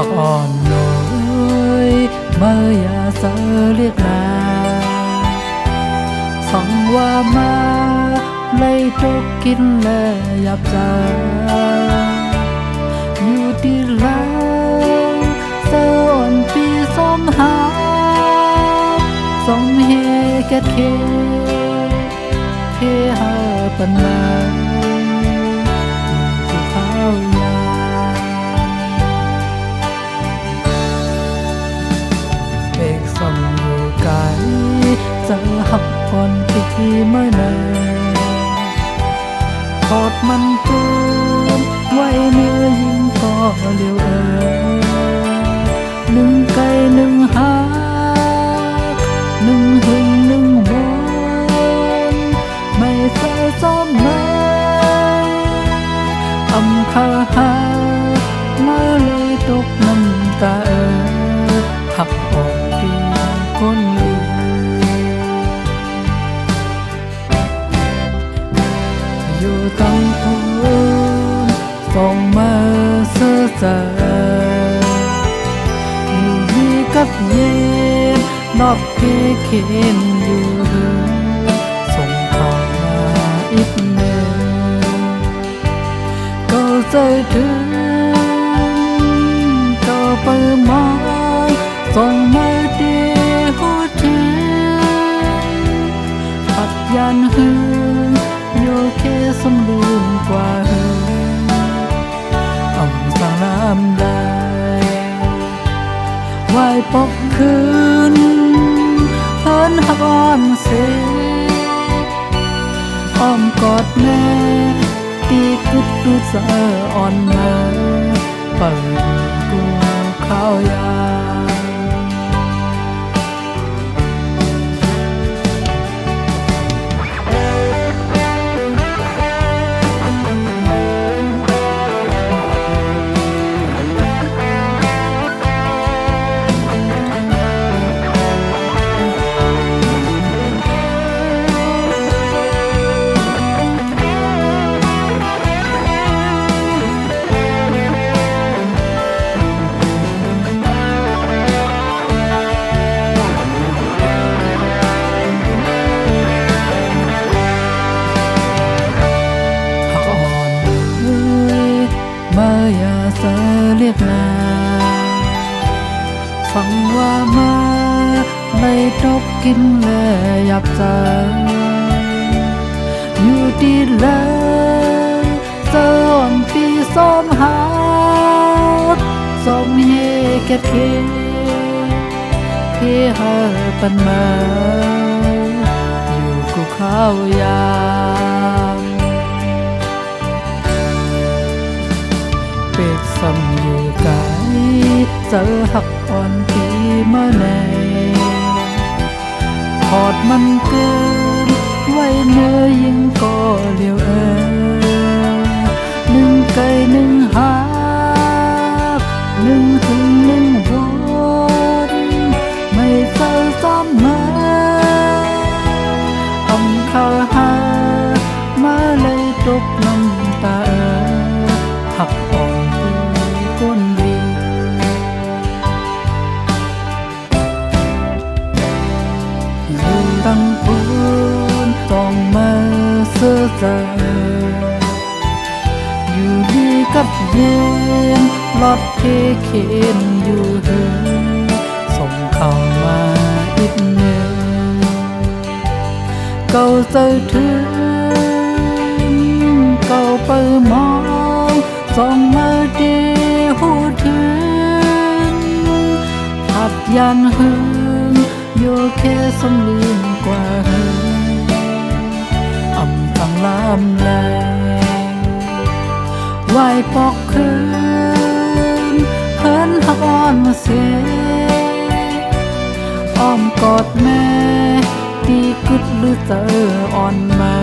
học on nỗi mơ ya sợ liếc là song qua ma lấy trúc kín lệ dập raอยู่ที่แล้วเสื้ออ่อนปีส้มหาส้มเฮแกเคหาปันมาผู้ข้าวยาเอกสมอยู่ไกลจะหักอ่อนปีเมื่อไหร่ทอดมันเกินไว้เนื้อยิงก็เลี้ยวหนึ่งไก่หนึ่งหาหนึ่งหึงหนึ่งวนไม่ใส่ซ้อมไม่อำคาหามาเลยตกน้ำตาหักออกปีคนลืมอยู่ตั้งทุนส่งมาเสื้อเจออยู่ดีกับเย็นนอกเข็นอยู่ส่งข่าวมาอีกเมื่อก็ใจถึงก็ไปมองส่งมาดีหัวถึงพัดยันหึงโยเคสมลืมกว่าหึงอ่ำสางน้ำได้ไหวปกคืนเพิ่นหักอ่อนเสียอ้อมกอดแม่ตีกึดดูเสออ่อนมาเปิดกูข้าวยาเมื่อยาเสเรียกนาฟังว่ามาไม่ตกกินและยับใจอยู่ดีแล้วเสื้ออ่อนปีส้มหาส้มเฮแกเคหาปันมาอยู่กูข้าวยามเปกซ้ำอยู่ไกลเจอหักอ่อนปีมาแน่ทอดมันเกินไว้เมื่อยิงก็เลี้ยวหนึ่งไก่หนึ่งหาหนึ่งหึงหนึ่งวนไม่เศร้าซ้ำมาอำคาหามาเลยตกน้ำตาหักอ่อนก้นดีอยู่ตั้งพูนต้องมาเสื้อเจออยู่ดีกับเย็นลอดเข็นอยู่ส่งเข้ามาอีกเนื้อเก่าใจถึงเก่าไปมองส่งมาดีหูถึงพัดยันหึงโยเคสมลืมกว่าหึงอ่ำตั้งลำแรงไหวปอกคืนเพิ่นหักอ่อนมาเสียอ้อมกอดแม่ตีกึดหรือเจออ่อนมา